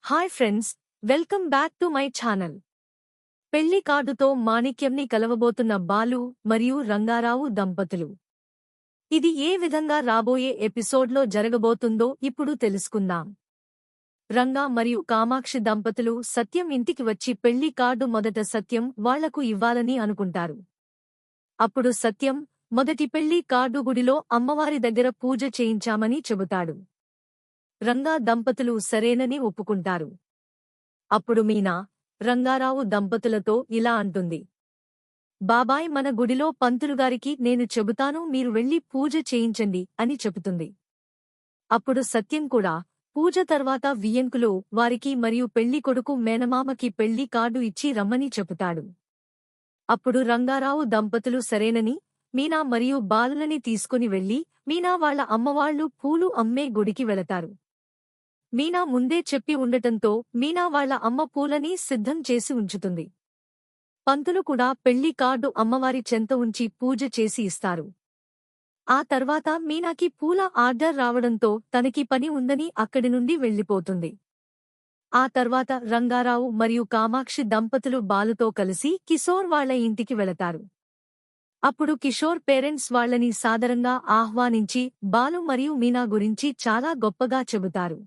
Hi friends, welcome back to my channel. పెళ్లి కార్డుతో మాణిక్యంని కలవబోతున్న బాలు మరియు రంగారావు దంపతులు. ఇది ఏ విధంగా రాబోయే ఎపిసోడ్లో జరగబోతుందో ఇప్పుడు తెలుసుకుందాం. రంగా మరియు కామాక్షి దంపతులు సత్యం ఇంటికి వచ్చి పెళ్లి కార్డు మొదట సత్యం వాళ్లకు ఇవ్వాలని అనుకుంటారు. అప్పుడు సత్యం మొదటి పెళ్లి కార్డు గుడిలో అమ్మవారి దగ్గర పూజ చేయించామని చెబుతాడు. రంగా దంపతులు సరేనని ఒప్పుకుంటారు. అప్పుడు మీనా రంగారావు దంపతులతో ఇలా అంటుంది. బాబాయ్, మన గుడిలో పంతులుగారికి నేను చెబుతాను, మీరు వెళ్లి పూజ చేయించండి అని చెబుతుంది. అప్పుడు సత్యం కూడా పూజ తర్వాత వియ్యంకులు వారికి మరియు పెళ్లి కొడుకు మేనమామకి పెళ్లి కార్డు ఇచ్చి రమ్మని చెబుతాడు. అప్పుడు రంగారావు దంపతులు సరేనని మీనా మరియు బాలులని తీసుకుని వెళ్లి మీనా వాళ్ల అమ్మవాళ్లు పూలు అమ్మే గుడికి వెళతారు. మీనా ముందే చెప్పి ఉండటంతో మీనా వాళ్ల అమ్మ పూలని సిద్ధం చేసి ఉంచుతుంది. పంతులు కూడా పెళ్లి కార్డు అమ్మవారి చెంత ఉంచి పూజ చేసి ఇస్తారు. ఆ తర్వాత మీనాకి పూల ఆర్డర్ రావడంతో తనకి పని ఉందని అక్కడి నుండి వెళ్లిపోతుంది. ఆ తర్వాత రంగారావు మరియు కామాక్షి దంపతులు బాలుతో కలిసి కిషోర్ వాళ్ల ఇంటికి వెళతారు. అప్పుడు కిషోర్ పేరెంట్స్ వాళ్లని సాదరంగా ఆహ్వానించి బాలు మరియు మీనా గురించి చాలా గొప్పగా చెబుతారు.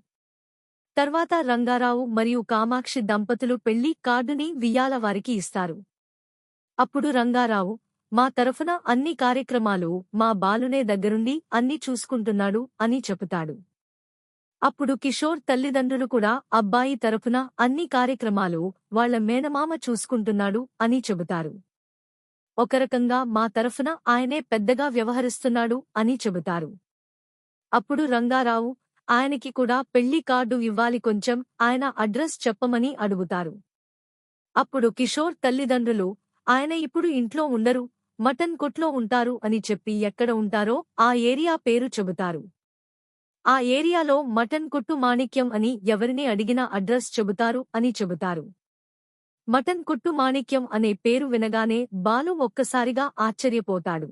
తర్వాత రంగారావు మరియు కామాక్షి దంపతులు పెళ్లి కార్డుని వియ్యాల వారికి ఇస్తారు. అప్పుడు రంగారావు, మా తరఫున అన్ని కార్యక్రమాలు మా బాలునే దగ్గరుండి అన్ని చూసుకుంటున్నాడు అని చెబుతాడు. అప్పుడు కిషోర్ తల్లిదండ్రులు కూడా అబ్బాయి తరఫున అన్ని కార్యక్రమాలు వాళ్ల మేనమామ చూసుకుంటున్నాడు అని చెబుతారు. ఒక రకంగా మా తరఫున ఆయనే పెద్దగా వ్యవహరిస్తున్నాడు అని చెబుతారు. అప్పుడు రంగారావు ఆయనకి కూడా పెళ్లి కార్డు ఇవ్వాలి, కొంచెం ఆయన అడ్రస్ చెప్పమని అడుగుతారు. అప్పుడు కిషోర్ తల్లిదండ్రులు ఆయన ఇప్పుడు ఇంట్లో ఉండరు, మటన్ కొట్లో ఉంటారు అని చెప్పి ఎక్కడ ఉంటారో ఆ ఏరియా పేరు చెబుతారు. ఆ ఏరియాలో మటన్ కొట్టు మాణిక్యం అని ఎవరిని అడిగినా అడ్రస్ చెబుతారు అని చెబుతారు. మటన్ కొట్టు మాణిక్యం అనే పేరు వినగానే బాలు ఒక్కసారిగా ఆశ్చర్యపోతాడు.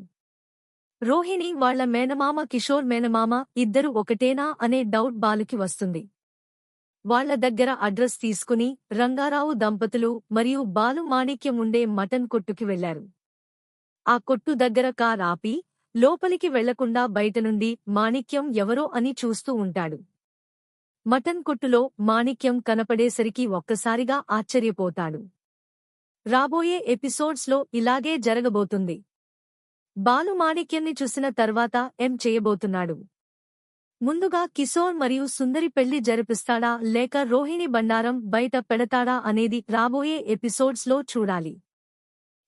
రోహిణి వాళ్ల మేనమామ కిషోర్ మేనమామ ఇద్దరు ఒకటేనా అనే డౌట్ బాలుకి వస్తుంది. వాళ్ల దగ్గర అడ్రస్ తీసుకుని రంగారావు దంపతులు మరియు బాలు మాణిక్యం ఉండే మటన్ కొట్టుకి వెళ్లారు. ఆ కొట్టు దగ్గర కార్ ఆపి లోపలికి వెళ్లకుండా బయటనుండి మాణిక్యం ఎవరో అని చూస్తూ ఉంటాడు. మటన్ కొట్టులో మాణిక్యం కనపడేసరికి ఒక్కసారిగా ఆశ్చర్యపోతాడు. రాబోయే ఎపిసోడ్స్లో ఇలాగే జరగబోతుంది. బాలు మాణిక్యాన్ని చూసిన తర్వాత ఏం చేయబోతున్నాడు? ముందుగా కిషోర్ మరియు సుందరి పెళ్లి జరిపిస్తాడా లేక రోహిణి బండారం బయట పెడతాడా అనేది రాబోయే ఎపిసోడ్స్లో చూడాలి.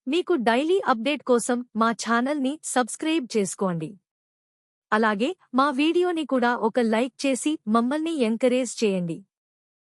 మీకు డైలీ అప్డేట్ కోసం మా ఛానల్ని సబ్స్క్రైబ్ చేసుకోండి. అలాగే మా వీడియోని కూడా ఒక లైక్ చేసి మమ్మల్ని ఎంకరేజ్ చేయండి.